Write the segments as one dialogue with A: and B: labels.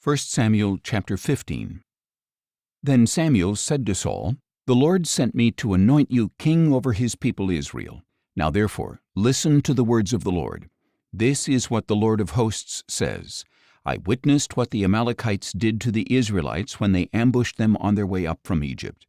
A: 1 Samuel chapter 15. Then Samuel said to Saul, "The Lord sent me to anoint you king over his people Israel. Now therefore, listen to the words of the Lord. This is what the Lord of hosts says. I witnessed what the Amalekites did to the Israelites when they ambushed them on their way up from Egypt.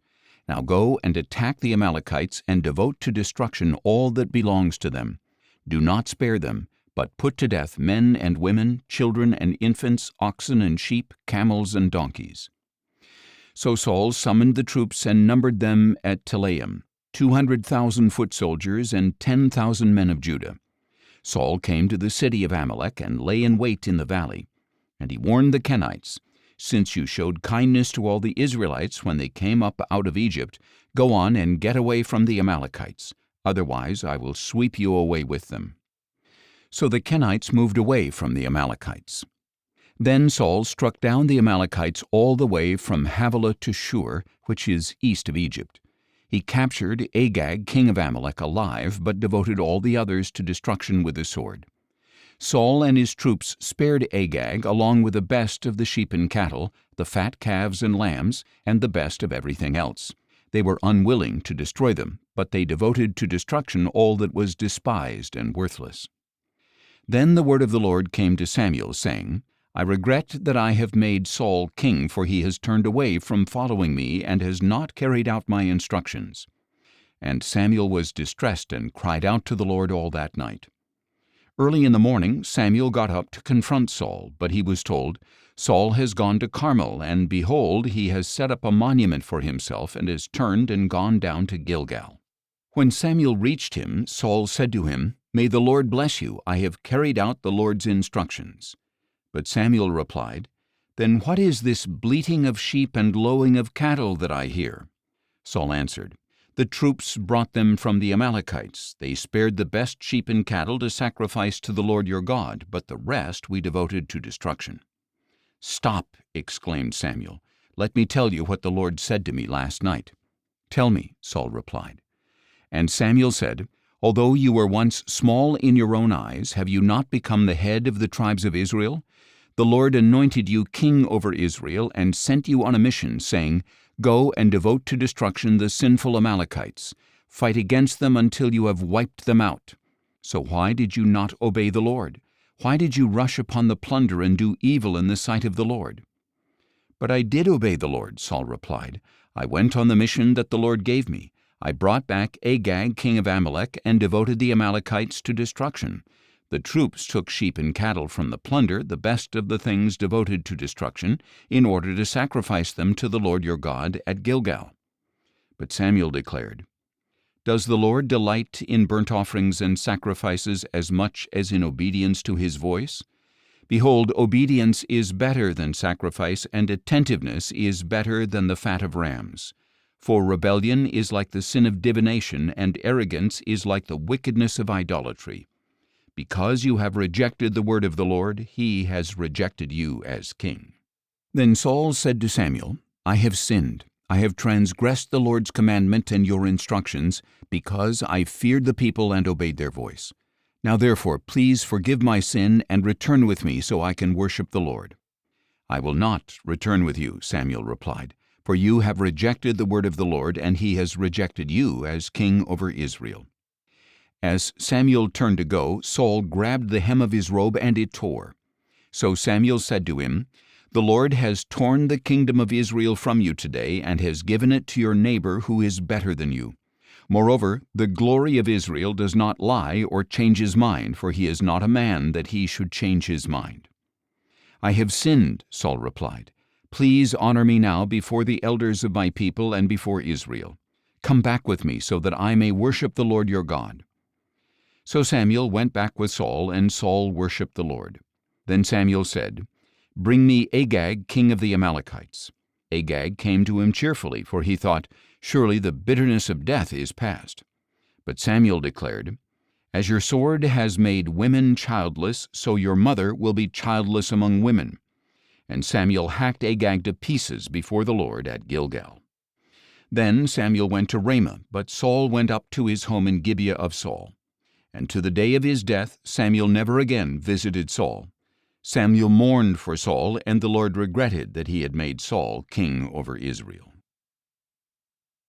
A: Now go and attack the Amalekites and devote to destruction all that belongs to them. Do not spare them, but put to death men and women, children and infants, oxen and sheep, camels and donkeys." So Saul summoned the troops and numbered them at Telaim, 200,000 foot soldiers and 10,000 men of Judah. Saul came to the city of Amalek and lay in wait in the valley. And he warned the Kenites, "Since you showed kindness to all the Israelites when they came up out of Egypt, go on and get away from the Amalekites. Otherwise I will sweep you away with them." So the Kenites moved away from the Amalekites. Then Saul struck down the Amalekites all the way from Havilah to Shur, which is east of Egypt. He captured Agag, king of Amalek, alive, but devoted all the others to destruction with the sword. Saul and his troops spared Agag along with the best of the sheep and cattle, the fat calves and lambs, and the best of everything else. They were unwilling to destroy them, but they devoted to destruction all that was despised and worthless. Then the word of the Lord came to Samuel, saying, "I regret that I have made Saul king, for he has turned away from following me and has not carried out my instructions." And Samuel was distressed and cried out to the Lord all that night. Early in the morning Samuel got up to confront Saul, but he was told, "Saul has gone to Carmel, and behold, he has set up a monument for himself and has turned and gone down to Gilgal." When Samuel reached him, Saul said to him, "May the Lord bless you. I have carried out the Lord's instructions." But Samuel replied, "Then what is this bleating of sheep and lowing of cattle that I hear?" Saul answered, "The troops brought them from the Amalekites. They spared the best sheep and cattle to sacrifice to the Lord your God, but the rest we devoted to destruction." "Stop," exclaimed Samuel. "Let me tell you what the Lord said to me last night." "Tell me," Saul replied. And Samuel said, "Although you were once small in your own eyes, have you not become the head of the tribes of Israel? The Lord anointed you king over Israel and sent you on a mission, saying, 'Go and devote to destruction the sinful Amalekites. Fight against them until you have wiped them out.' So why did you not obey the Lord? Why did you rush upon the plunder and do evil in the sight of the Lord?" "But I did obey the Lord," Saul replied. "I went on the mission that the Lord gave me. I brought back Agag, king of Amalek, and devoted the Amalekites to destruction. The troops took sheep and cattle from the plunder, the best of the things devoted to destruction, in order to sacrifice them to the Lord your God at Gilgal." But Samuel declared, "Does the Lord delight in burnt offerings and sacrifices as much as in obedience to his voice? Behold, obedience is better than sacrifice, and attentiveness is better than the fat of rams. For rebellion is like the sin of divination, and arrogance is like the wickedness of idolatry. Because you have rejected the word of the Lord, he has rejected you as king." Then Saul said to Samuel, "I have sinned. I have transgressed the Lord's commandment and your instructions, because I feared the people and obeyed their voice. Now therefore, please forgive my sin and return with me so I can worship the Lord." "I will not return with you," Samuel replied, "for you have rejected the word of the Lord, and he has rejected you as king over Israel." As Samuel turned to go, Saul grabbed the hem of his robe, and it tore. So Samuel said to him, "The Lord has torn the kingdom of Israel from you today, and has given it to your neighbor who is better than you. Moreover, the glory of Israel does not lie or change his mind, for he is not a man that he should change his mind." "I have sinned," Saul replied. "Please honor me now before the elders of my people and before Israel. Come back with me so that I may worship the Lord your God." So Samuel went back with Saul, and Saul worshipped the Lord. Then Samuel said, "Bring me Agag, king of the Amalekites." Agag came to him cheerfully, for he thought, "Surely the bitterness of death is past." But Samuel declared, "As your sword has made women childless, so your mother will be childless among women." And Samuel hacked Agag to pieces before the Lord at Gilgal. Then Samuel went to Ramah, but Saul went up to his home in Gibeah of Saul. And to the day of his death Samuel never again visited Saul. Samuel mourned for Saul, and the Lord regretted that he had made Saul king over Israel.